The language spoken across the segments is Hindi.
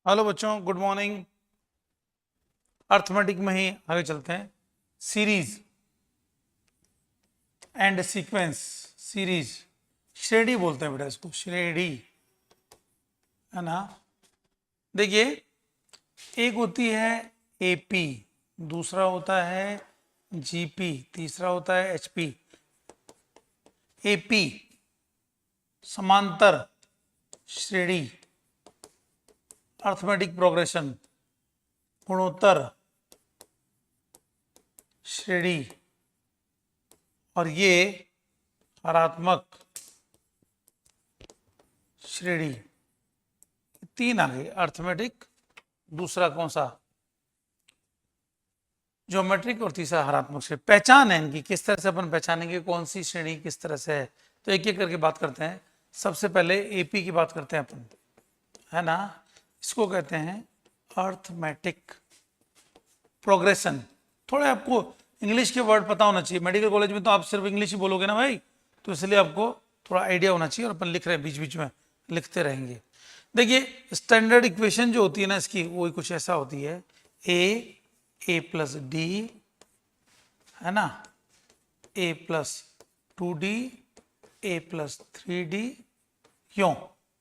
हेलो बच्चों, गुड मॉर्निंग। अर्थमेटिक में ही आगे चलते हैं। Series and sequence. सीरीज श्रेणी बोलते हैं बेटा, इसको श्रेणी, है ना। देखिए, एक होती है एपी, दूसरा होता है जीपी, तीसरा होता है एचपी। एपी समांतर श्रेणी, अर्थमेटिक प्रोग्रेशन, गुणोत्तर श्रेणी, और ये हरात्मक श्रेणी। तीन आ गए, अर्थमेटिक, दूसरा कौन सा ज्योमेट्रिक, और तीसरा हरात्मक श्रेणी। पहचान है इनकी, किस तरह से अपन पहचानेंगे कौन सी श्रेणी किस तरह से है, तो एक एक करके बात करते हैं। सबसे पहले एपी की बात करते हैं अपन, है ना। इसको कहते हैं अर्थमेटिक प्रोग्रेशन। थोड़े आपको इंग्लिश के वर्ड पता होना चाहिए, मेडिकल कॉलेज में तो आप सिर्फ इंग्लिश ही बोलोगे ना भाई, तो इसलिए आपको थोड़ा आइडिया होना चाहिए, और अपन लिख रहे हैं बीच बीच में लिखते रहेंगे। देखिए, स्टैंडर्ड इक्वेशन जो होती है ना इसकी, वो कुछ ऐसा होती है, ए प्लस डी, है ना, ए प्लस 2d, ए प्लस 3d, यों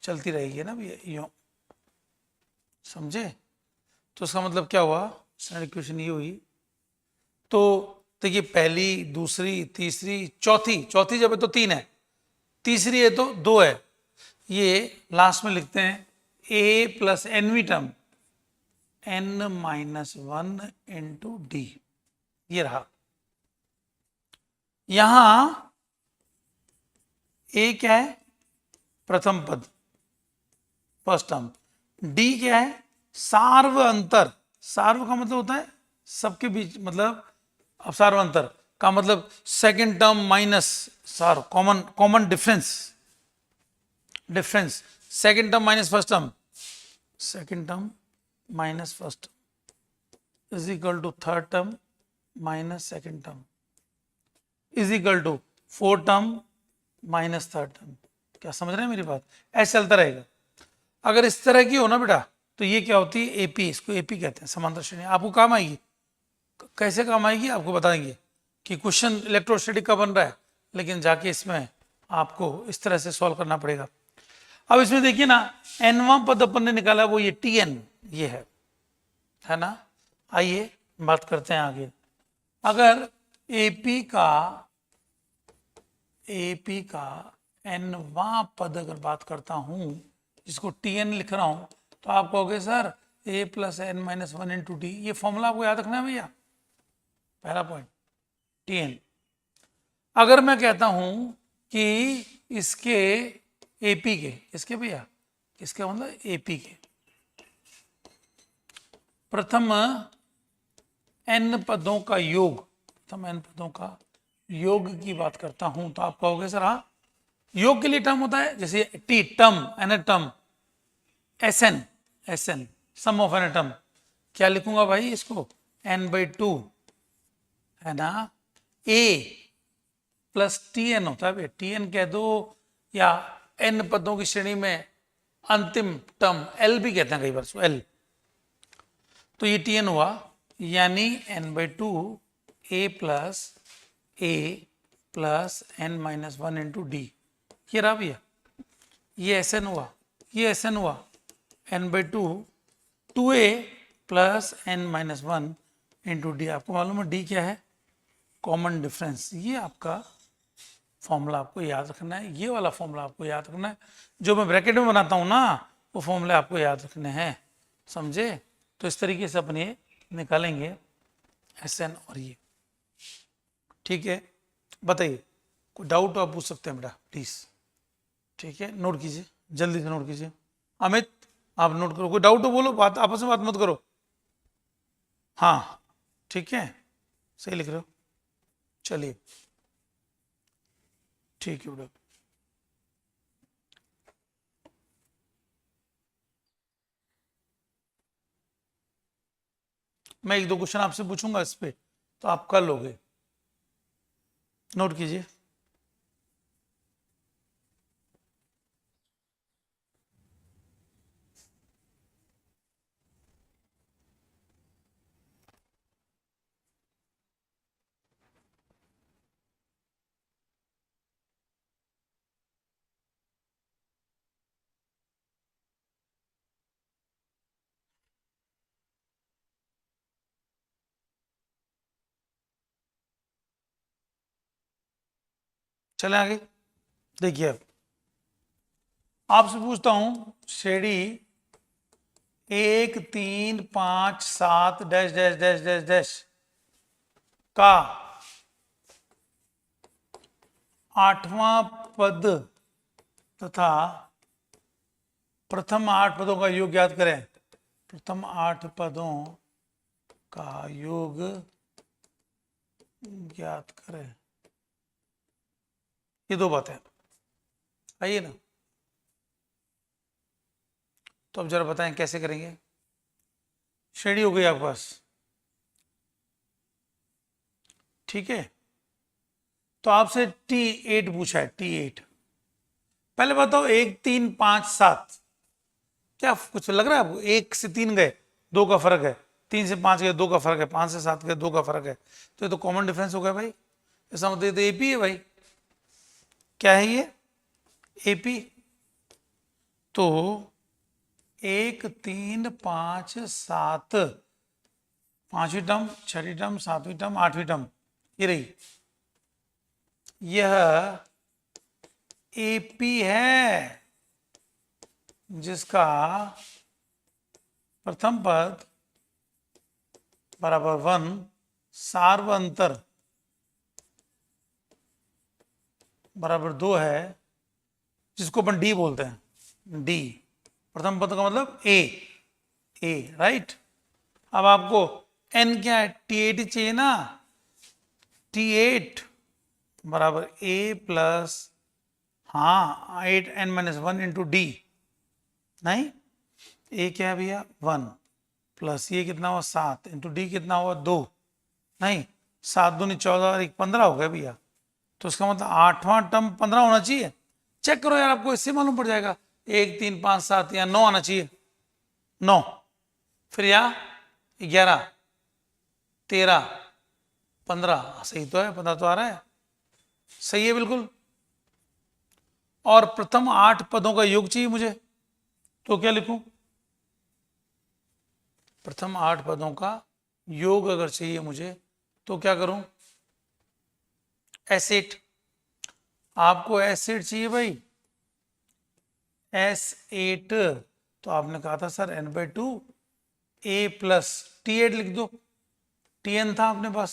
चलती रहेगी ना भैया, यों, समझे। तो इसका मतलब क्या हुआ, स्टैंडर्ड इक्वेशन ये हुई। तो देखिए, पहली, दूसरी, तीसरी, चौथी, चौथी जब है तो 3 है, तीसरी है तो 2 है। ये लास्ट में लिखते हैं ए प्लस एनवी टर्म, n-1 इंटू डी, ये रहा। यहां ए क्या है, प्रथम पद, फर्स्ट टर्म। डी क्या है, सार्व अंतर। सार्व का मतलब होता है सबके बीच, मतलब अब सार्व अंतर का मतलब सेकंड टर्म माइनस सार्व, common common difference, difference second term minus first term, second term minus first is equal to third term minus second term is equal to fourth term minus third term. क्या समझ रहे हैं मेरी बात, ऐसे चलता रहेगा। अगर इस तरह की हो ना बेटा, तो ये क्या होती है, एपी, इसको एपी कहते हैं, समांतर श्रेणी। आपको काम आएगी, कैसे काम आएगी आपको बताएंगे कि क्वेश्चन इलेक्ट्रोस्टैटिक का बन रहा है, लेकिन जाके इसमें आपको इस तरह से सॉल्व करना पड़ेगा। अब इसमें देखिए ना, एनवा पद अपन ने निकाला, वो ये टी एन, ये है ना। आइए बात करते हैं आगे। अगर एपी का एनवा पद अगर बात करता हूं, जिसको टी एन लिख रहा हूं, तो आप कहोगे sir A plus N minus 1 into D, ये फॉर्मूला आपको याद रखना है भैया, पहला पॉइंट, टी एन। अगर मैं कहता हूं कि इसके एपी के, इसके भैया, इसका मतलब एपी के प्रथम एन पदों का योग, प्रथम एन पदों का योग की बात करता हूं, तो आप कहोगे सर हाँ, योग के लिए टर्म होता है, जैसे T term, N term, S N sum of N term, क्या लिखूंगा भाई इसको, n/2, है ना। ए प्लस टी एन होता है, टी एन कह दो, या एन पदों की श्रेणी में अंतिम टर्म एल भी कहते हैं कई बार, एल। तो ये टी एन हुआ, यानी n/2 A plus N minus 1 into D, ये रहा भैया, ये एस एन हुआ, ये एस एन हुआ, n/2 2a plus N minus 1 into D. आपको मालूम है डी क्या है, कॉमन डिफरेंस। ये आपका फॉर्मूला आपको याद रखना है, ये वाला फॉर्मूला आपको याद रखना है, जो मैं ब्रैकेट में बनाता हूं ना, वो फॉर्मूले आपको याद रखने हैं, समझे। तो इस तरीके से अपन ये निकालेंगे एस एन और ये, ठीक है। बताइए, कोई डाउट तो आप पूछ सकते हैं बेटा प्लीज, ठीक है। नोट कीजिए, जल्दी से नोट कीजिए। अमित आप नोट करो, कोई डाउट हो बोलो, बात आपस में बात मत करो। हाँ ठीक है, सही लिख रहे हो, चलिए ठीक है बेटा। मैं एक दो क्वेश्चन आपसे पूछूंगा इस पे, तो आप कर लोगे, नोट कीजिए। चले आगे। देखिए अब आपसे पूछता हूं श्रेणी 1 3 5 7 dash dash dash dash dash का 8वां पद तथा प्रथम 8 पदों का योग ज्ञात करें। प्रथम 8 पदों का योग ज्ञात करें। ये दो बातें आइए ना, तो अब जरा बताएं कैसे करेंगे। श्रेणी हो गई आपके पास, ठीक है। तो आपसे T8 पूछा है, T8। पहले बताओ 1 3 5 7 क्या कुछ लग रहा है आपको? 1 से 3 गए 2 का फर्क है, 3 से 5 गए 2 का फर्क है, 5 से 7 गए 2 का फर्क है। तो ये तो कॉमन डिफरेंस हो गया भाई, इसका मतलब तो एपी है भाई। क्या है ये? एपी। तो 1 3 5 7 5वीं टर्म, 6वीं टर्म, 7वीं टर्म, 8वीं टर्म, ये रही। यह एपी है जिसका प्रथम पद बराबर 1 सार्वंतर बराबर 2 है, जिसको अपन डी बोलते हैं। डी प्रथम पद का मतलब ए राइट। अब आपको एन क्या है? T8 चाहिए ना। T8 बराबर ए प्लस, हाँ 8n-1 इंटू डी। नहीं, ए क्या है भैया? 1 प्लस ये कितना हुआ? 7 इंटू डी कितना हुआ? 2। नहीं, 7 दूनी 14 और 1 15 हो गया भैया। तो इसका मतलब 8वां टर्म 15 होना चाहिए। चेक करो यार, आपको इससे मालूम पड़ जाएगा। 1 3 5 7 या 9 आना चाहिए, 9। फिर या 11 13 15, सही तो है, 15 तो आ रहा है, सही है बिल्कुल। और प्रथम 8 पदों का योग चाहिए मुझे, तो क्या लिखूं? प्रथम 8 पदों का योग अगर चाहिए मुझे तो क्या करूं? S8। आपको S8 चाहिए भाई, S8। तो आपने कहा था sir n/2 a plus T8 लिख दो। Tn था अपने पास,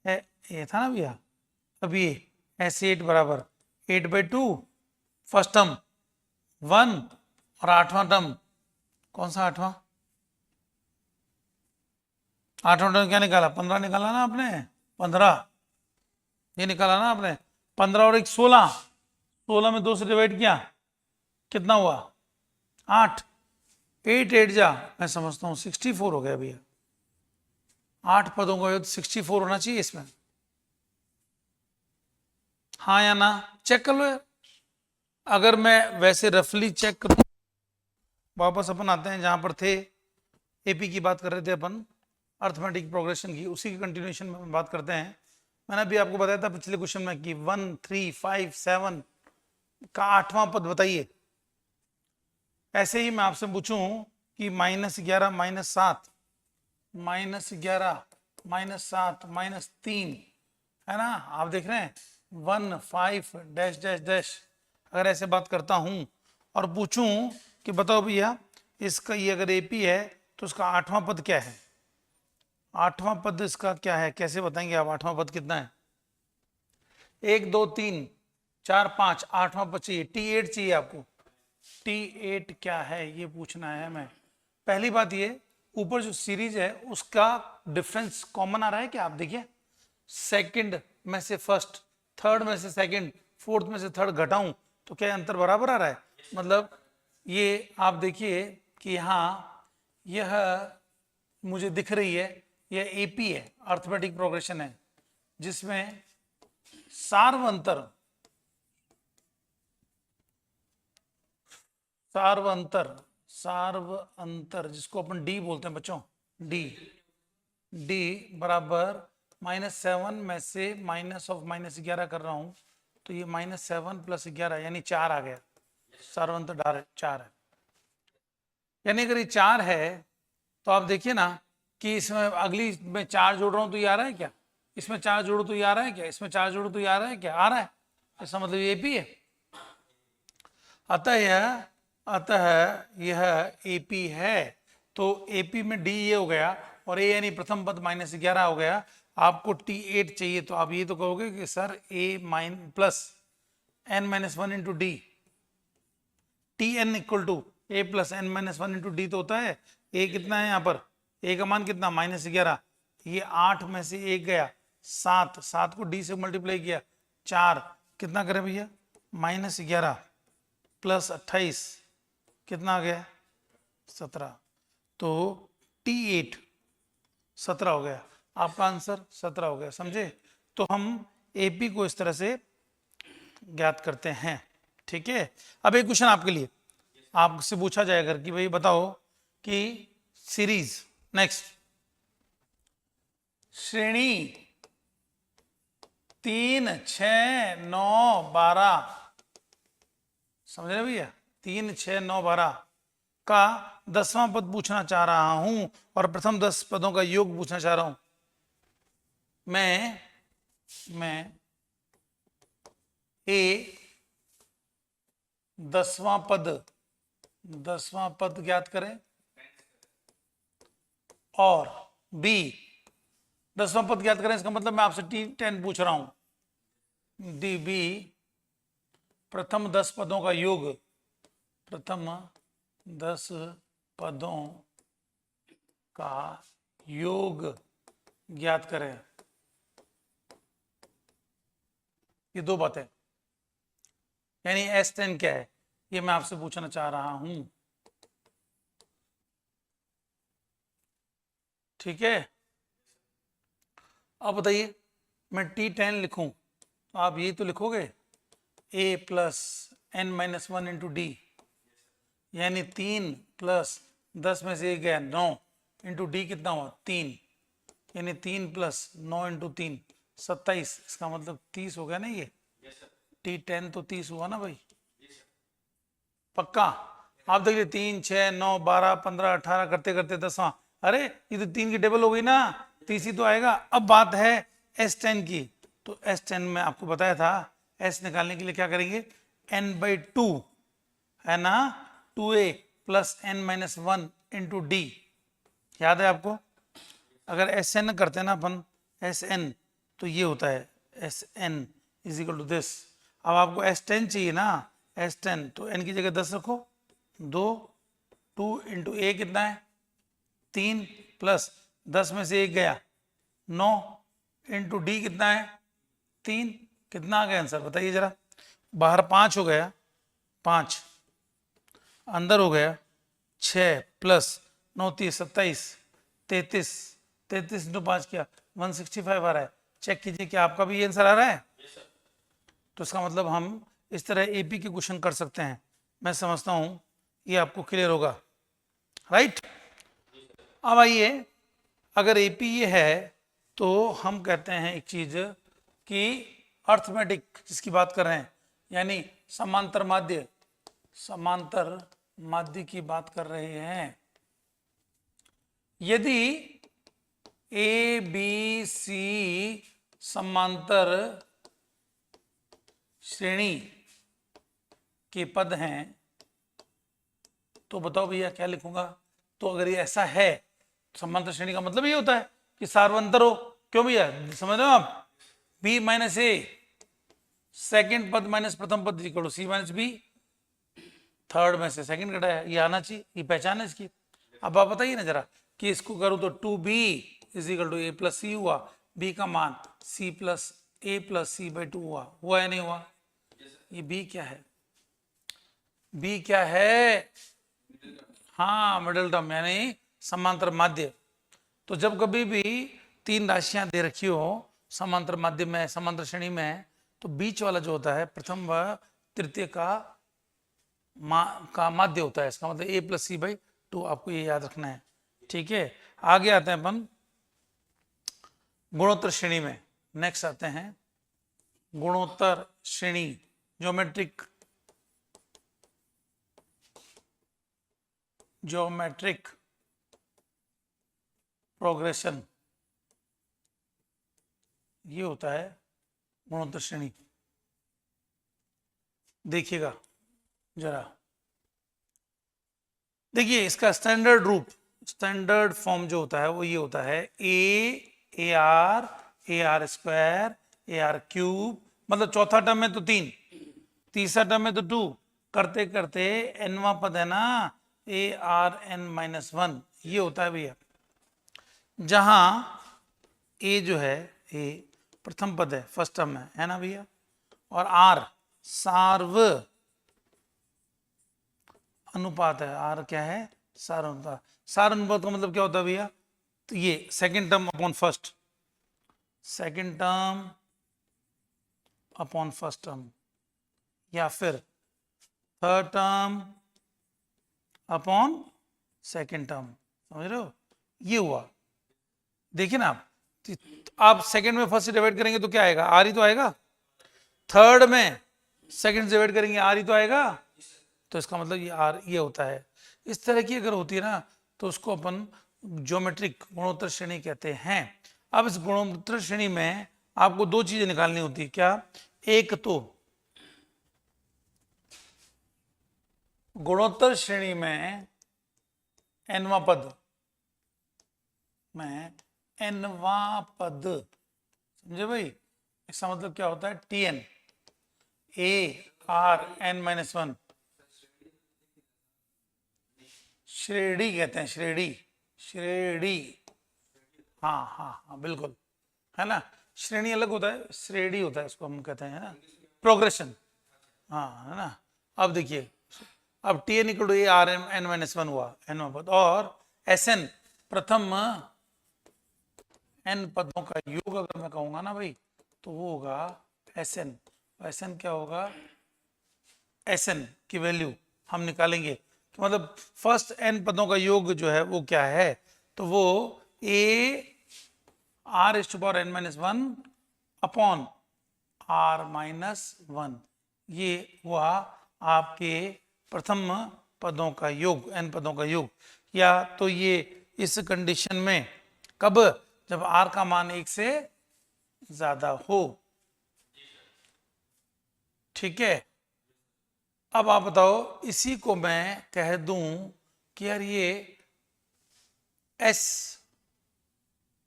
ये था ना भैया। अब ये S8 बराबर 8/2 फर्स्ट टर्म 1 और 8वां टर्म, कौन सा 8वां? 8वां टर्म क्या निकाला? 15 निकाला ना आपने, 15 ये निकाला ना आपने। 15 और 1 16, 16 में 2 से डिवाइड किया, कितना हुआ? 8। 8 8 जा, मैं समझता हूं 64 हो गया भैया। 8 पदों का योग 64 होना चाहिए इसमें, हाँ या ना? चेक कर लो यार। अगर मैं वैसे रफली चेक करूं, वापस अपन आते हैं जहां पर थे, एपी की बात कर रहे थे अपन, अर्थमेटिक प्रोग्रेशन की, उसी की कंटिन्यूएशन में बात करते हैं। मैंने अभी आपको बताया था पिछले क्वेश्चन में कि 1 3 5 7 का 8वां पद बताइए। ऐसे ही मैं आपसे पूछूं कि -11 -7 -11 -7 -3 है ना, आप देख रहे हैं 1 5 डैश डैश डैश। अगर ऐसे बात करता हूं और पूछूं कि बताओ भैया इसका, ये अगर एपी है तो उसका 8वां पद क्या है? 8वां पद इसका क्या है? कैसे बताएंगे आप 8वां पद कितना है? 1 2 3 4 5, 8वां पद चाहिए, T8 चाहिए आपको। T8 क्या है ये पूछना है हमें। पहली बात ये, ऊपर जो सीरीज है उसका डिफरेंस कॉमन आ रहा है क्या? आप देखिए, सेकंड में से फर्स्ट, थर्ड में से सेकंड, फोर्थ में से थर्ड घटाऊं तो क्या अंतर बराबर आ रहा है? मतलब ये आप देखिए कि यहाँ यह मुझे दिख रही है, यह एपी है, अर्थमेटिक प्रोग्रेशन है, जिसमें सार्वंतर जिसको अपन डी बोलते हैं बच्चों, डी बराबर -7 में से -11 कर रहा हूं, तो ये -7 + 11 यानी 4 आ गया। सार्वंतर 4 है, यानी अगर ये 4 है तो आप देखिए ना कि इसमें अगली में 4 जोड़ रहा हूं तो ये आ रहा है क्या? इसमें 4 जोड़ो तो ये आ रहा है क्या? इसमें 4 जोड़ो तो ये आ रहा है क्या? आ रहा है। इसका मतलब ये एपी है। अतः यह एपी है। तो एपी में डी ये हो गया और ए यानी प्रथम पद -11 हो गया। आपको T8 चाहिए तो आप ये तो कहोगे कि सर ए माइन plus n-1 into D, Tn equal to A plus n-1 into D तो होता है। ए कितना है यहाँ पर, ए का मान कितना -11, ये 8 में से 1 गया 7, 7 को डी से मल्टीप्लाई किया 4, कितना करे भैया -11 प्लस 28 कितना आ गया 17। तो T8 17 हो गया, आपका आंसर 17 हो गया, समझे। तो हम एपी को इस तरह से ज्ञात करते हैं, ठीक है। अब एक क्वेश्चन आपके लिए, आपसे पूछा जाएगा कि भाई बताओ कि सीरीज नेक्स्ट श्रेणी 3, 6, 9, 12, समझ रहे भैया, 3, 6, 9, 12 का 10वां पद पूछना चाह रहा हूं और प्रथम 10 पदों का योग पूछना चाह रहा हूं। मैं ए 10वां पद ज्ञात करें और बी 10वां पद ज्ञात करें। इसका मतलब मैं आपसे T10 पूछ रहा हूं। डी बी प्रथम 10 पदों का योग, प्रथम 10 पदों का योग ज्ञात करें। ये दो बातें, यानी S10 क्या है ये मैं आपसे पूछना चाह रहा हूं, ठीक है। अब बताइए मैं T10 लिखूं तो आप ये तो लिखोगे a plus n-1 into D, यानी 3 प्लस 10 में से 1 गया 9 इंटू डी कितना हुआ 3, यानी 3 प्लस 9 इंटू 3 27, इसका मतलब 30 हो गया ना। ये T10 तो 30 हुआ ना भाई, पक्का। आप देखिए 3, 6, 9, 12, 15, 18 करते करते 10वां, अरे ये तो 3 की टेबल हो गई ना, 30 ही तो आएगा। अब बात है S10 की, तो S10 में आपको बताया था S निकालने के लिए क्या करेंगे, n/2 है ना, 2a plus n-1 into D, याद है आपको। अगर Sn करते हैं ना अपन Sn तो ये होता है Sn is equal to this. अब आपको S10 चाहिए ना, S10 तो n की जगह 10 रखो, 2 इंटू a कितना है 3 प्लस 10 में से 1 गया 9 इंटू डी कितना है 3, कितना आ गया आंसर बताइए जरा। बाहर 5 हो गया, 5 अंदर हो गया 6 प्लस 9 30 27 33, 33 इंटू 5 क्या 165 आ रहा है। चेक कीजिए क्या आपका भी ये आंसर आ रहा है। तो इसका मतलब हम इस तरह एपी के क्वेश्चन कर सकते हैं। मैं समझता हूं ये आपको क्लियर होगा, राइट। अब आइए, अगर एपी ये है तो हम कहते हैं एक चीज कि अर्थमेटिक जिसकी बात कर रहे हैं, यानी समांतर माध्य की बात कर रहे हैं। यदि ए बी सी समांतर श्रेणी के पद हैं तो बताओ भैया क्या लिखूंगा। तो अगर ये ऐसा है, समांतर श्रेणी का मतलब ये होता है कि सार्वंतर हो। क्यों भैया, समझ रहे हो आप, बी माइनस ए सेकेंड पद माइनस प्रथम पद equal to C minus B, third में से सेकंड घटाया, ये आना चाहिए, ये पहचान है इसकी। अब आप बताइए ना जरा कि इसको करूं तो 2b is equal to A plus C हुआ, b का मान c plus A plus C by 2 हुआ या नहीं हुआ। ये b क्या है, b क्या है, हाँ मिडिल टर्म यानी समांतर माध्य। तो जब कभी भी 3 राशियां दे रखी हो समांतर माध्य में, समांतर श्रेणी में, तो बीच वाला जो होता है प्रथम व तृतीय का माध्य होता है। इसका मतलब a प्लस सी बाई 2, आपको ये याद रखना है, ठीक है। आगे आते हैं अपन गुणोत्तर श्रेणी में। नेक्स्ट आते हैं गुणोत्तर श्रेणी, ज्योमेट्रिक प्रोग्रेशन, ये होता है गुणोत्तर श्रेणी। देखिएगा जरा, देखिए इसका स्टैंडर्ड रूप, स्टैंडर्ड फॉर्म जो होता है वो ये होता है A R square A R cube, मतलब चौथा टर्म में तो 3, तीसरा टर्म में तो 2, करते करते एनवा पद है ना ए आर एन माइनस 1, ये होता है भैया, जहां ए जो है ए प्रथम पद है, फर्स्ट टर्म है ना भैया, और आर सार्व अनुपात है, आर क्या है सार अनुपात, सार अनुपात का मतलब क्या होता है भैया, तो ये second term upon first, second term upon first term, या फिर third term upon second term, समझ रहे हो, ये हुआ। देखिए ना आप सेकंड में फर्स्ट से डिवाइड करेंगे तो क्या आएगा, आर ही तो आएगा, थर्ड में सेकंड से डिवाइड करेंगे आर ही तो आएगा, तो इसका मतलब ये आर ये होता है। इस तरह की अगर होती है ना तो उसको अपन ज्योमेट्रिक गुणोत्तर श्रेणी कहते हैं। अब इस गुणोत्तर श्रेणी में आपको दो चीजें निकालनी होती है, क्या, एक तो गुणोत्तर श्रेणी में एनवा पद में एनवा पद, समझे भाई, इसका मतलब क्या होता है, T N A R N minus 1, श्रेणी कहते हैं, श्रेणी, श्रेणी, हाँ हाँ हाँ बिल्कुल, है ना, श्रेणी अलग होता है, श्रेणी होता है, इसको हम कहते हैं, है ना, प्रोग्रेशन, हाँ है ना। अब देखिए, अब T N equal to A R N minus 1 हुआ एन पद, और एस एन प्रथम एन पदों का योग अगर मैं कहूंगा ना भाई, तो वो होगा एस एन, एस एन क्या होगा, एस एन की वैल्यू हम निकालेंगे, कि मतलब फर्स्ट एन पदों का योग जो है वो क्या है, तो वो A R is to power N minus 1 upon R minus 1, ये हुआ आपके प्रथम पदों का योग, एन पदों का योग। या तो ये इस कंडीशन में कब, जब आर का मान 1 से ज्यादा हो, ठीक है। अब आप बताओ, इसी को मैं कह दूं कि यार ये एस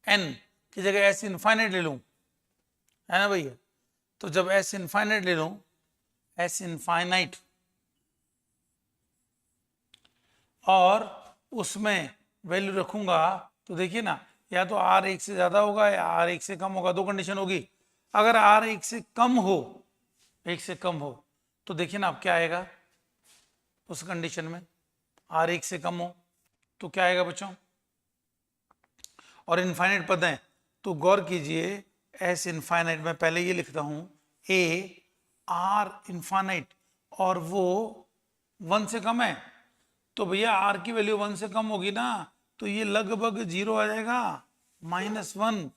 एन की जगह एस इनफाइनाइट ले लूं, है ना भैया, तो जब एस इनफाइनाइट ले लूं, एस इनफाइनाइट, और उसमें वैल्यू रखूंगा, तो देखिए ना, या तो आर 1 से ज्यादा होगा या आर 1 से कम होगा, दो कंडीशन होगी। अगर आर 1 से कम हो, 1 से कम हो, तो देखिए ना अब क्या आएगा उस कंडीशन में, आर 1 से कम हो तो क्या आएगा बच्चों, और इनफाइनाइट पद हैं तो गौर कीजिए, एस इनफाइनाइट में पहले ये लिखता हूं, ए आर इनफाइनाइट, और वो 1 से कम है, तो भैया आर की वैल्यू 1 से कम होगी ना, तो ये लगभग 0 आ जाएगा, -1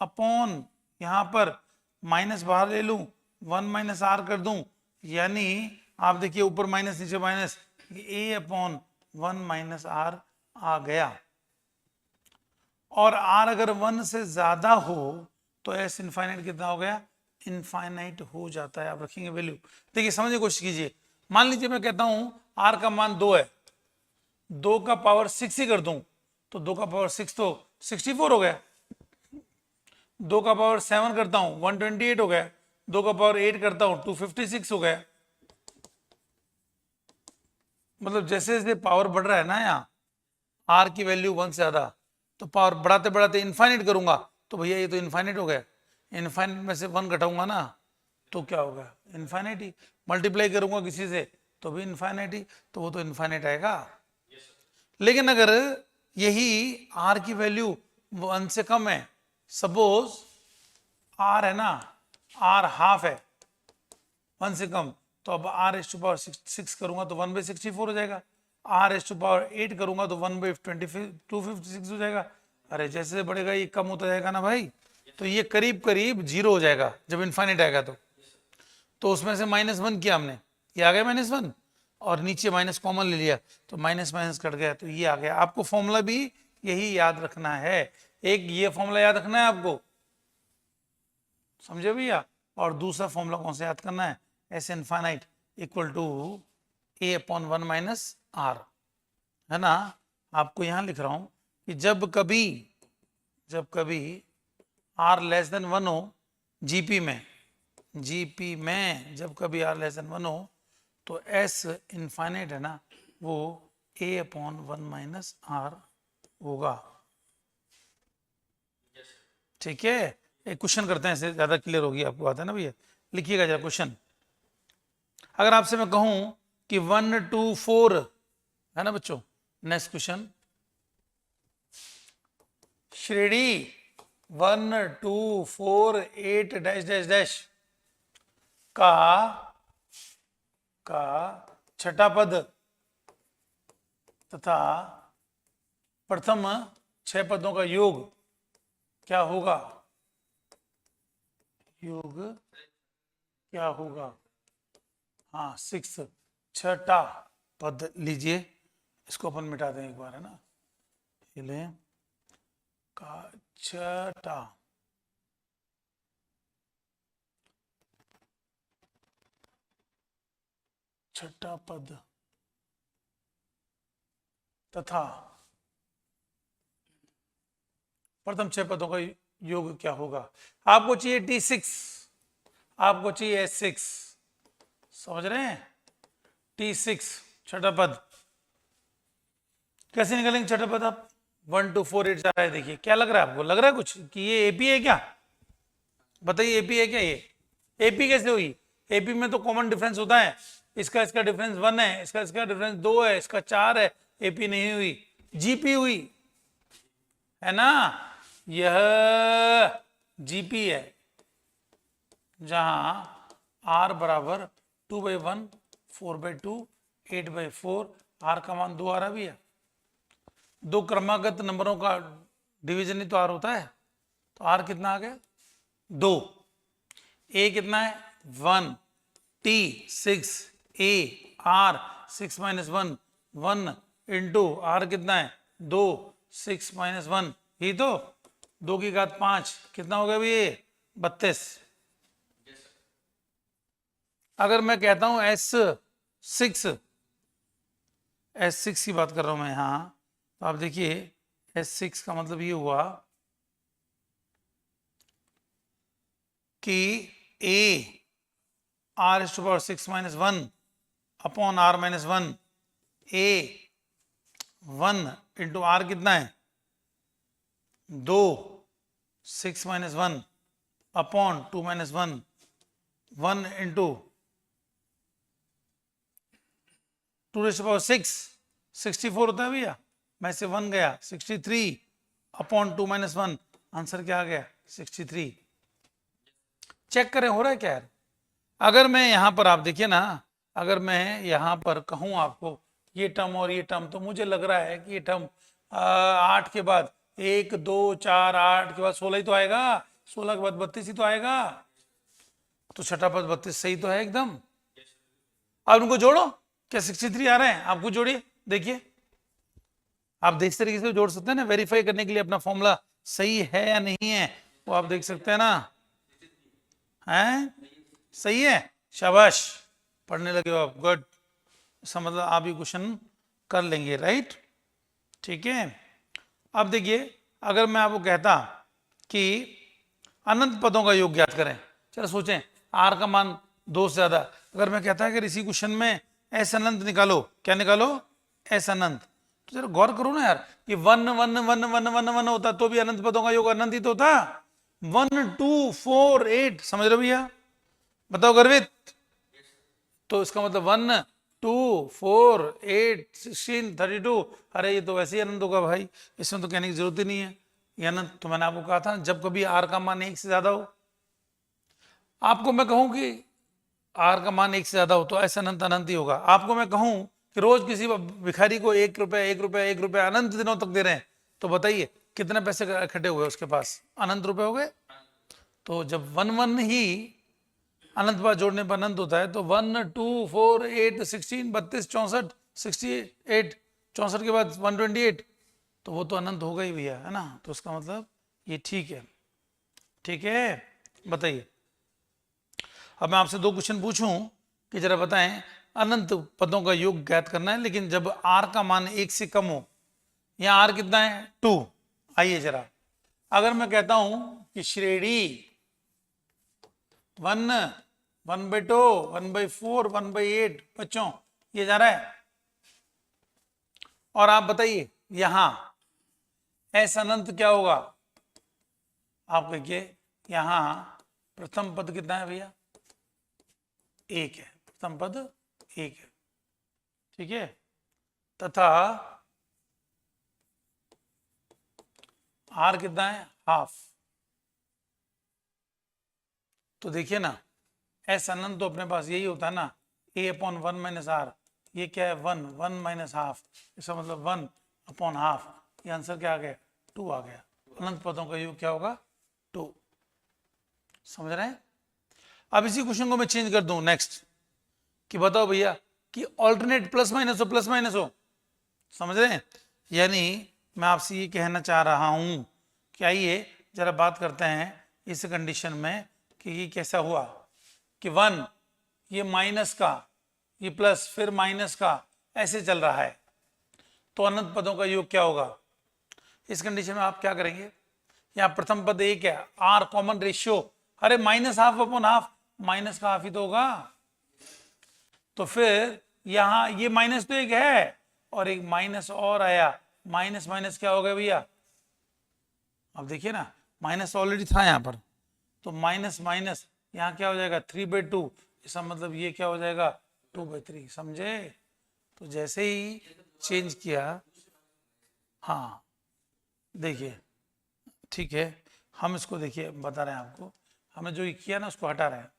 अपॉन, यहां पर माइनस बाहर ले लूं, 1 माइनस आर कर दूं, यानी आप देखिए ऊपर माइनस नीचे minus, A upon 1 minus R आ गया। और आर अगर 1 से ज्यादा हो तो एस इनफाइनाइट कितना हो गया, इनफाइनाइट हो जाता है। आप रखेंगे वैल्यू, देखिए समझने की कोशिश कीजिए, मान लीजिए मैं कहता हूं आर का मान 2 है, 2 का पावर 6 ही कर दूं, तो 2 का पावर 6 तो 64 हो गया, 2 का पावर 7 करता हूं 128 हो गया, 2 का पावर 8 करता हूं 256 हो गया। मतलब जैसे जैसे पावर बढ़ रहा है ना, यहाँ आर की वैल्यू 1 से ज्यादा, तो पावर बढ़ाते बढ़ाते इनफाइनाइट करूंगा, तो भैया ये तो इनफाइनाइट हो गया, इनफाइनाइट में से 1 घटाऊंगा ना तो क्या होगा, इनफाइनाइट ही, मल्टीप्लाई करूंगा किसी से तो भी इनफाइनाइट ही, तो वो तो इनफाइनाइट आएगा। लेकिन अगर यही आर की वैल्यू 1 से कम है, सपोज आर है ना, आर हाफ है 1 से कम, तो अब आर एस टू पावर 6 करूंगा तो 1/64 हो जाएगा, आर एस टू पावर 8 करूंगा तो 1/256 हो जाएगा। अरे जैसे बढ़ेगा ये कम होता जाएगा ना भाई, तो ये करीब करीब 0 हो जाएगा जब इनफाइनाइट आएगा तो उसमें से -1 किया हमने, ये आ गया -1, और नीचे माइनस कॉमन ले लिया तो माइनस माइनस कट गया, तो ये आ गया। आपको फॉर्मूला भी यही याद रखना है, एक ये फॉर्मूला याद रखना है आपको, समझे भैया, और दूसरा फॉर्मूला कौन सा याद करना है, S infinite, equal to A upon 1 minus R, है ना। आपको यहां लिख रहा हूं कि जब कभी आर लेस देन 1 हो जीपी में जब कभी आर लेस देन 1 हो तो एस इनफाइनाइट है ना, वो ए अपॉन 1 माइनस आर होगा। ठीक है, एक क्वेश्चन करते हैं, इससे ज्यादा क्लियर होगी आपको बात, है ना भैया। लिखिएगा जरा क्वेश्चन। अगर आपसे मैं कहूं कि 1 2 4, है ना बच्चों, नेक्स्ट क्वेश्चन, श्रेणी 1 2 4 8 डैश डैश डैश का छठा पद तथा प्रथम 6 पदों का योग क्या होगा? योग क्या होगा? हाँ 6, छठा पद लीजिए, इसको अपन मिटा दें एक बार, है ना। ये लें का छठा पद तथा प्रथम 6 पदों का योग क्या होगा? आपको चाहिए T6, आपको चाहिए S6, समझ रहे हैं? T6 छठा पद कैसे निकालेंगे? छठा पद आप 1 2 4 8 जा रहा है, देखिए क्या लग रहा है आपको? लग रहा है कुछ कि ये एपी है क्या? बताइए एपी है क्या? ये एपी कैसे हुई? एपी में तो कॉमन डिफरेंस होता है, इसका डिफरेंस 1 है, इसका डिफरेंस 2 है, इसका 4 है, एपी नहीं हुई, जीपी हुई, है ना। यह जीपी है जहां आर बराबर 2/1 4/2 8/4, आर का मान 2 आ रहा भी है। दो क्रमागत नंबरों का डिवीजन ही तो आर होता है, तो आर कितना आ गया? 2। ए कितना है? 1। T 6, A R 6 minus 1 1 into R कितना है? 2 6 माइनस 1, ही तो 2 की घात 5 कितना हो गया भी? ये 32। अगर मैं कहता हूं S6 की बात कर रहा हूं मैं यहां, तो आप देखिए S6 का मतलब ये हुआ कि A r⁻6 minus 1 upon r minus 1, A 1 into R कितना है? 2 6 माइनस 1 अपॉन 2 माइनस 1 1 इंटू 2⁻6 64 होता है भैया, मैं से 1 गया 63 अपॉन 2 माइनस 1, आंसर क्या आ गया? 63। चेक करें हो रहा है क्या यार? अगर मैं यहां पर, आप देखिए ना, अगर मैं यहां पर कहूं आपको ये टर्म और ये टर्म, तो मुझे लग रहा है कि ये टर्म 8 के बाद 1 2 4 8 के बाद 16 ही तो आएगा, 16 के बाद 32 ही तो आएगा, तो छठा पद 32 सही तो है एकदम। अब उनको जोड़ो, क्या 63 आ रहे हैं? आपको जोड़िए, देखिए आप देख इस तरीके से जोड़ सकते हैं ना, वेरीफाई करने के लिए अपना फॉर्मूला सही है या नहीं है, वो आप देख सकते हैं ना। है सही है, शाबाश, पढ़ने लगे हो आप, गुड। इसका मतलब आप भी क्वेश्चन कर लेंगे, राइट? ठीक है। अब देखिए, अगर मैं आपको कहता कि अनंत पदों का योग ज्ञात करें, चलो सोचें, आर का मान 2 से ज्यादा, अगर मैं कहता है कि इसी क्वेश्चन में एस अनंत निकालो, क्या निकालो? एस अनंत, तो जरा गौर करो ना यार, कि 1 1 1 1 1 1 होता तो भी अनंत पदों का योग अनंत ही तो होता। 1 2 4 8, समझ रहे भैया? बताओ गर्वित। तो इसका मतलब 1 2 4 8 16 32, अरे ये तो वैसे ही अनंत होगा भाई, इसमें तो कहने की जरूरत ही नहीं है, ये अनंत। तो मैंने आपको कहा था जब कभी आर का मान 1 से ज्यादा हो, आपको मैं कहूं कि आर का मान 1 से ज्यादा हो तो ऐसा अनंत अनंत ही होगा। आपको मैं कहूं कि रोज किसी भिखारी को 1 रुपया 1 रुपया 1 रुपया अनंत दिनों तक दे रहे हैं, तो बताइए कितने पैसे इकट्ठे हुए उसके पास? अनंत रुपए हो गए। तो जब 1 1 ही अनंत बार जोड़ने पर अनंत होता है, तो 1 2 4 8 16 32 64 68 64 के बाद 128, तो वो तो अनंत होगा ही भैया, है ना। तो उसका मतलब ये ठीक है, ठीक है। बताइए, अब मैं आपसे 2 क्वेश्चन पूछूं कि जरा बताएं अनंत पदों का योग ज्ञात करना है, लेकिन जब r का मान 1 से कम हो। यहाँ r कितना है 2। आइए जरा, अगर मैं कहता हूं कि श्रेणी 1, 1/2, 1/4, 1/8, बच्चों ये जा रहा है। और आप बताइए यहां s अनंत क्या होगा? आप देखिए यहां प्रथम पद कितना है भैया? 1 है, प्रथम पद 1 है, ठीक है। तथा r कितना है? हाफ। तो देखिए ना, s अनंत तो अपने पास यही होता है ना, a/1 माइनस r। ये क्या है? 1 माइनस हाफ, इसका मतलब 1/हाफ। ये आंसर क्या आ गया? 2 आ गया। अनंत पदों का योग क्या होगा? 2। समझ रहे हैं? अब इसी क्वेश्चन को मैं चेंज कर दूं नेक्स्ट, कि बताओ भैया कि ऑल्टरनेट प्लस माइनस हो, प्लस माइनस हो। समझ रहे हैं? यानी मैं आपसे ये कहना चाह रहा हूं कि आइए जरा बात करते हैं इस कंडीशन में कि ये कैसा हुआ कि 1 ये माइनस का, ये प्लस, फिर माइनस का, ऐसे चल रहा है। तो अनंत पदों का योग क्या होगा? इस कंडीशन में आप क्या करेंगे? यहाँ प्रथम पद 1 है, r कॉमन रेशियो, अरे minus half upon half, minus का हाफ ही तो होगा। तो फिर यहां ये माइनस तो 1 है और एक माइनस और आया, माइनस माइनस क्या हो गया भैया? अब देखिए ना, माइनस ऑलरेडी था यहां पर, तो माइनस माइनस यहां क्या हो जाएगा? 3/2। इसका मतलब ये क्या हो जाएगा? 2/3। समझे? तो जैसे ही चेंज किया, हाँ देखिए, ठीक है, हम इसको देखिए बता रहे हैं आपको, हमने जो किया ना उसको हटा रहे हैं,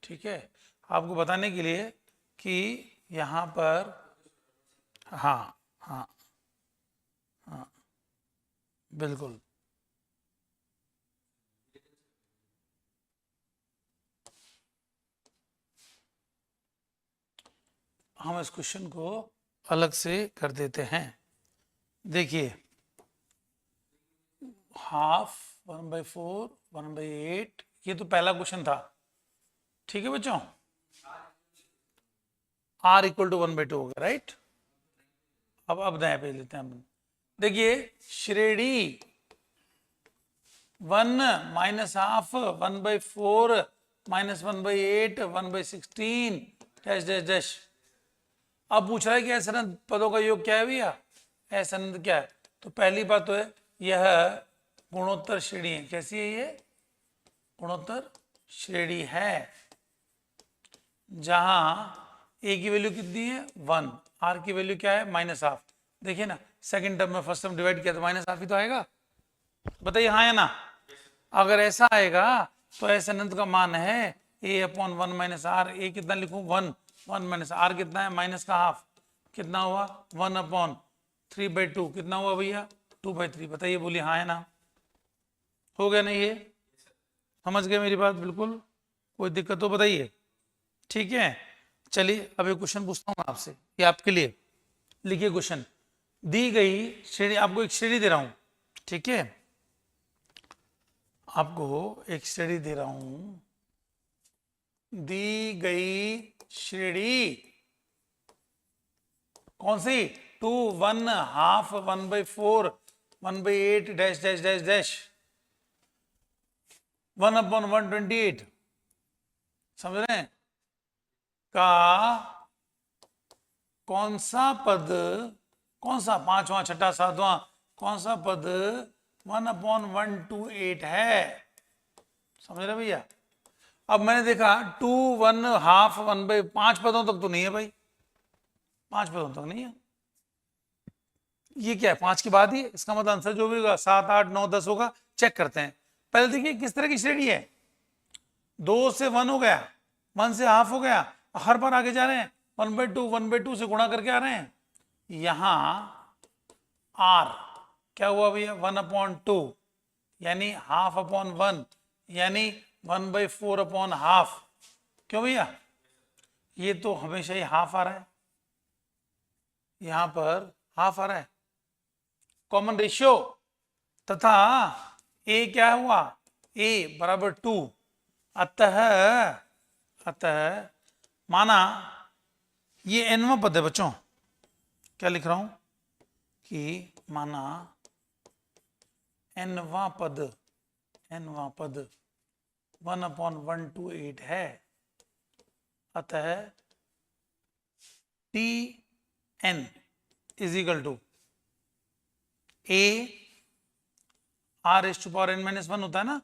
ठीक है, आपको बताने के लिए कि यहाँ पर, हाँ हाँ हाँ बिल्कुल, हम इस क्वेश्चन को अलग से कर देते हैं। देखिए हाफ, 1/4, 1/8, ये तो पहला क्वेश्चन था, ठीक है बच्चों। r इक्वल टू 1/2 हो गया, राइट। अब नया पेज लेते हैं हम। देखिए श्रेणी 1 minus half, 1/4 minus 1/8, 1/16 dash dash dash. अब पूछ रहा है कि ऐसा अनंत पदों का योग क्या है भैया? ऐसा अनंत क्या है? तो पहली बात तो है यह गुणोत्तर श्रेणी है। कैसी है ये? गुणोत्तर श्रेणी है, जहां a की वैल्यू कितनी है? 1, r की वैल्यू क्या है? Minus half. देखिए ना, सेकंड टर्म में फर्स्ट टर्म डिवाइड किया तो माइनस हाफ ही तो आएगा। बताइए हाँ या ना? अगर ऐसा आएगा तो ऐसे अनंत का मान है a/1 माइनस आर। ए कितना लिखूं? 1 माइनस आर कितना है? माइनस का हाफ, कितना हुआ? 1/3/2, कितना हुआ भैया? 2/3। बताइए, बोलिए हाँ है ना? हो गया नहीं? ये समझ गए मेरी बात? बिल्कुल, कोई दिक्कत तो बताइए, ठीक है। चलिए अब एक क्वेश्चन पूछता हूँ आपसे, ये आपके लिए। लिखिए क्वेश्चन, दी गई श्रेणी, आपको एक श्रेणी दे रहा हूं, ठीक है, आपको एक श्रेणी दे रहा हूं। दी गई श्रेणी कौन सी? 2, 1, half, 1/4, 1/8 dash dash dash dash, 1/128। समझ रहे हैं? का कौन सा पद, कौन सा पांचवा, छठा, सातवां, कौन सा पद 1/128 है? समझ रहे भैया? अब मैंने देखा 2, 1, हाफ, 1/5 पदों तक तो नहीं है भाई, 5 पदों तक नहीं है। ये क्या है? 5 के बाद ही, इसका मतलब आंसर जो भी होगा 7, 8, 9, 10 होगा। चेक करते हैं। पहले देखिए किस तरह की श्रेणी है। 2 से 1 हो गया, 1 से हाफ हो गया, हर बार आगे जा रहे हैं, 1/2, 1/2 से गुणा करके आ रहे हैं। यहां r क्या हुआ भैया? 1/2, यानी हाफ अपॉन 1, यानी 1/4/हाफ। क्यों भैया? ये तो हमेशा ही हाफ आ रहा है, यहां पर हाफ आ रहा है, कॉमन रेशियो। तथा a क्या हुआ? a बराबर 2, अतः माना ये nवां पद है बच्चों, क्या लिख रहा हूं कि माना nवां पद 1/128 है, अतः Tn is equal to a r⁻n-1 होता है ना,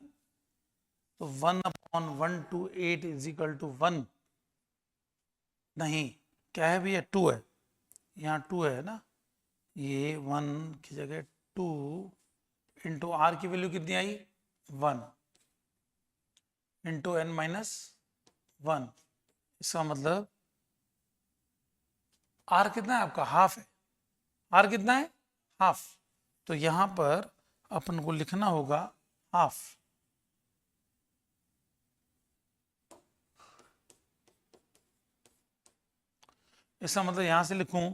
तो 1/128 इज इक्वल टू 1, नहीं क्या है भैया 2 है, यहाँ 2 है ना, ये 1 की जगह 2 इंटू आर की वैल्यू कितनी आई 1 इंटू n-1, इसका मतलब आर कितना है आपका हाफ है, आर कितना है हाफ, तो यहां पर अपन को लिखना होगा हाफ, इसका मतलब यहां से लिखूं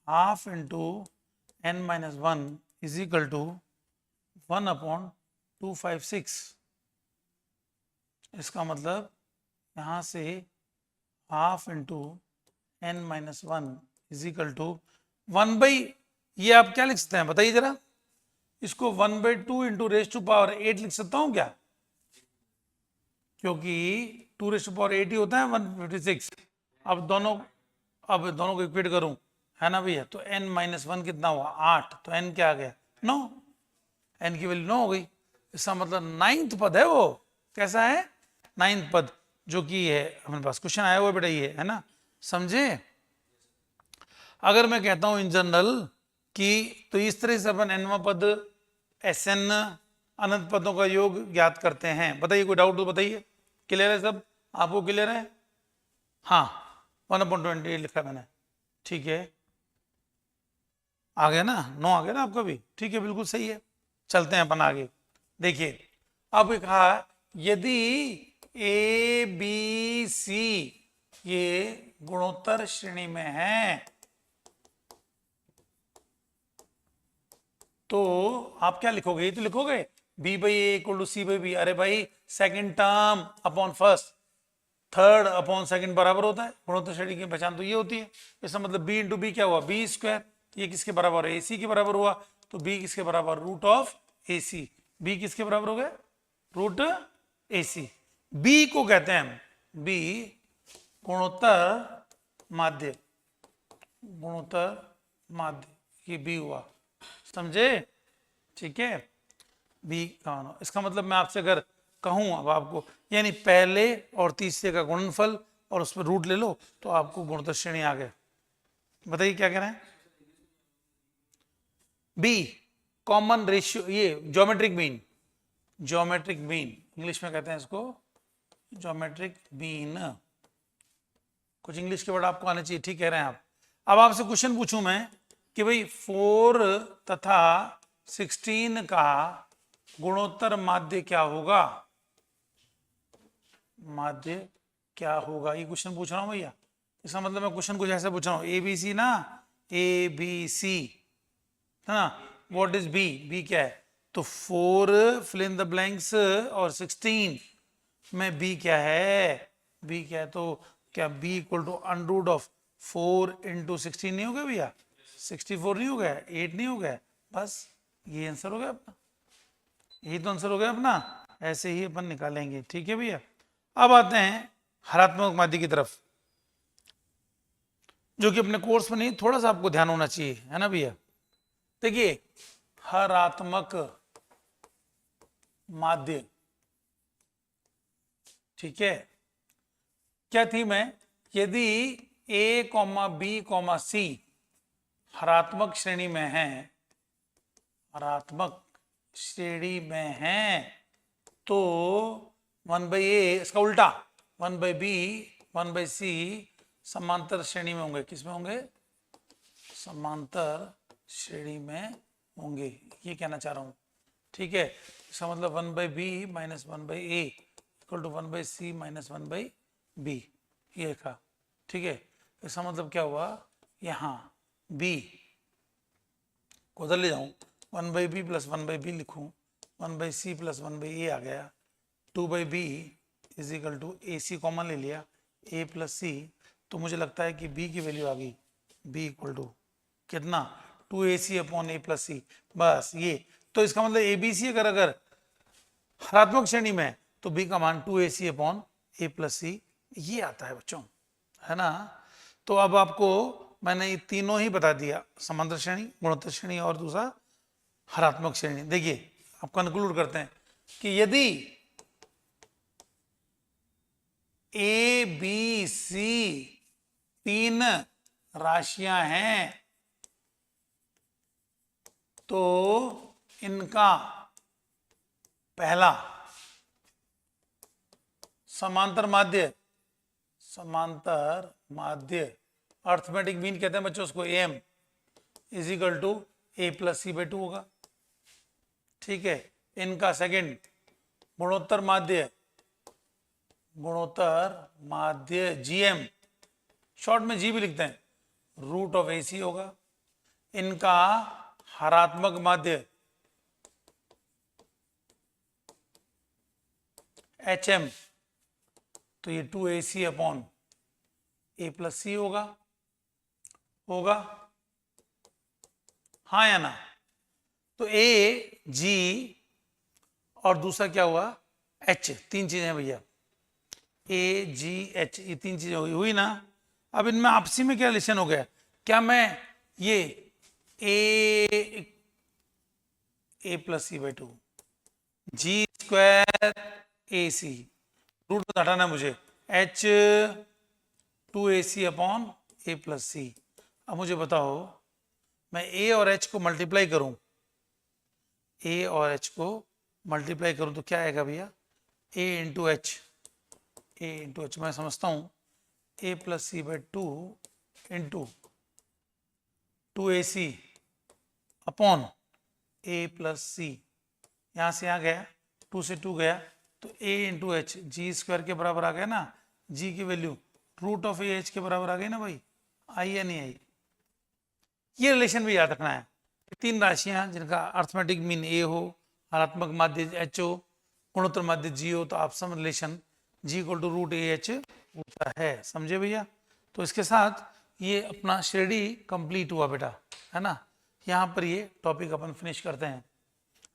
half into n-1 is equal to 1/256, इसका मतलब यहां से half into n-1 is equal to 1/, ये आप क्या लिख सकते हैं बताइए जरा, इसको 1/2 इंटू रेज टू पावर 8 लिख सकता हूं क्या, क्योंकि 2 रेज टू पावर 8 ही होता है 156, अब दोनों को इक्वेट करूं है ना भैया, तो n-1 कितना हुआ 8, तो n क्या आ गया 9, n की वैल्यू 9 हो गई, इसका मतलब 9th पद है वो, कैसा है 9th पद, जो कि है हमारे पास क्वेश्चन आया हुआ बेटा ये है ना, समझे। अगर मैं कहता हूं इन जनरल कि तो इस तरह से अपन nवां पद Sn अनंत पदों का योग ज्ञात करते हैं, बताइए कोई डाउट तो बताइए, क्लियर है सब, आपको क्लियर है, हाँ 1/28 लिखा मैंने, ठीक है आ गया ना 9 आ गया ना आपका भी, ठीक है बिल्कुल सही है, चलते हैं अपन आगे, देखिए अब कहा यदि ए बी सी ये गुणोत्तर श्रेणी में है तो आप क्या लिखोगे, ये तो लिखोगे b/a=c/b, अरे भाई second term upon first, third upon second बराबर होता है, गुणोत्तर श्रेणी की पहचान तो ये होती है, इसका मतलब b इंटू बी क्या हुआ b², ये किसके बराबर है ac के बराबर हुआ, तो b किसके बराबर रूट ऑफ ac, b किसके बराबर हो गया रूट ac, b को कहते हैं हम b गुणोत्तर माध्य, ये b हुआ, समझे, ठीक है बी का, इसका मतलब मैं आपसे अगर कहूं अब आपको, यानी पहले और तीसरे का गुणनफल और उस पर रूट ले लो तो आपको गुणोत्तर श्रेणी आ गए, बताइए क्या कह रहे हैं, बी कॉमन रेशियो, ये ज्योमेट्रिक मीन इंग्लिश में कहते हैं इसको ज्योमेट्रिक मीन, कुछ इंग्लिश के वर्ड आपको आने चाहिए, ठीक कह रहे हैं आप। अब आपसे क्वेश्चन पूछूं मैं कि भाई 4 तथा 16 का गुणोत्तर माध्य क्या होगा, ये क्वेश्चन पूछ रहा हूं भैया, इसका मतलब मैं क्वेश्चन कुछ ऐसे पूछ रहा हूं ABC ना, ABC है ना, व्हाट इज बी क्या है, तो 4 फिल इन द ब्लैंक्स और 16 में बी क्या है, तो क्या b equal to under of 4 इंटू 16 नहीं हो गया भैया, 64 नहीं हो गया, 8 नहीं हो गया, बस ये आंसर हो गया अपना, यही तो आंसर हो गया अपना, ऐसे ही अपन निकालेंगे, ठीक है भैया। अब आते हैं हरात्मक माध्य की तरफ, जो कि अपने कोर्स में नहीं, थोड़ा सा आपको ध्यान होना चाहिए है ना भैया, देखिए हरात्मक माध्य, ठीक है क्या थी मैं, यदि a, b, c हरात्मक श्रेणी में है, तो 1/a इसका उल्टा 1/b 1/c समांतर श्रेणी में होंगे, किस में होंगे, समांतर श्रेणी में होंगे, ये कहना चाह रहा हूं, ठीक है, इसका मतलब 1/b minus 1/a equal to 1/c minus 1/b, ये लिखा, ठीक है, इसका मतलब क्या हुआ, यहां b को उधर ले जाऊं 1/b प्लस 1/b लिखूं, 1/c प्लस 1/a आ गया, 2/b is equal to ac common ले लिया, a प्लस c तो मुझे लगता है कि b की वैल्यू आ गई, b इक्वल टू कितना 2ac अपॉन a प्लस सी, बस ये। तो इसका मतलब abc अगर हरात्मक श्रेणी में तो b का मान 2ac अपॉन a प्लस सी ये आता है बच्चों, है ना। तो अब आपको मैंने ये तीनों ही बता दिया, समांतर श्रेणी, गुणोत्तर श्रेणी और दूसरा हरात्मक श्रेणी। देखिए अब कंक्लूड करते हैं कि यदि ए बी सी तीन राशियां हैं तो इनका पहला समांतर माध्य अर्थमेटिक मीन कहते हैं बच्चों उसको, M is equal to A plus C by 2 होगा, ठीक है। इनका सेकंड गुणोत्तर माध्य जीएम, शॉर्ट में जी भी लिखते हैं, रूट ऑफ ए सी होगा। इनका हरात्मक माध्य एच एम, तो ये 2ac अपॉन ए प्लस सी होगा हाँ या ना। तो ए जी और दूसरा क्या हुआ एच, तीन चीजें भैया, ए जी एच, ये तीन चीजें हुई ना। अब इनमें आपसी में क्या रिलेशन हो गया, क्या मैं ये A plus C by 2 G square A C, root में हटाना है मुझे, H 2ac upon A plus C. अब मुझे बताओ मैं ए और एच को मल्टीप्लाई करूं, ए और एच को मल्टीप्लाई करूं तो क्या आएगा भैया, ए इंटू एच, मैं समझता हूं A plus C by 2 into 2ac upon A plus C, यहां से आ गया 2 से 2 गया तो a into H G square के बराबर आ गया ना, g की value root of A H के बराबर आ गई ना भाई, आई या नहीं आई। ये रिलेशन भी याद रखना है, तीन राशियां जिनका अर्थमेटिक मीन ए हो, हरात्मक माध्य एच हो, गुणोत्तर माध्य जी हो, तो आपसम relation G equal to root A H होता है, समझे भैया। तो इसके साथ ये अपना श्रेणी कंप्लीट हुआ बेटा, है ना। यहाँ पर ये टॉपिक अपन फिनिश करते हैं।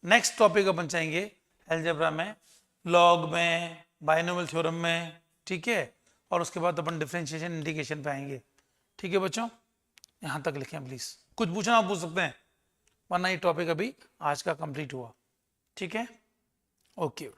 नेक्स्ट टॉपिक अपन चाहेंगे अलजेब्रा में, लॉग में, बाइनोमियल थ्योरम में, ठीक है। और उसके बाद अपन डिफरेंशिएशन इंटीग्रेशन पे आएंगे, ठीक है बच्चों। यहाँ तक लिखें प्लीज, कुछ पूछना आप पूछ सकते हैं, वरना ये टॉपिक अभी आज का कंप्लीट हुआ, ठीक है। ओके।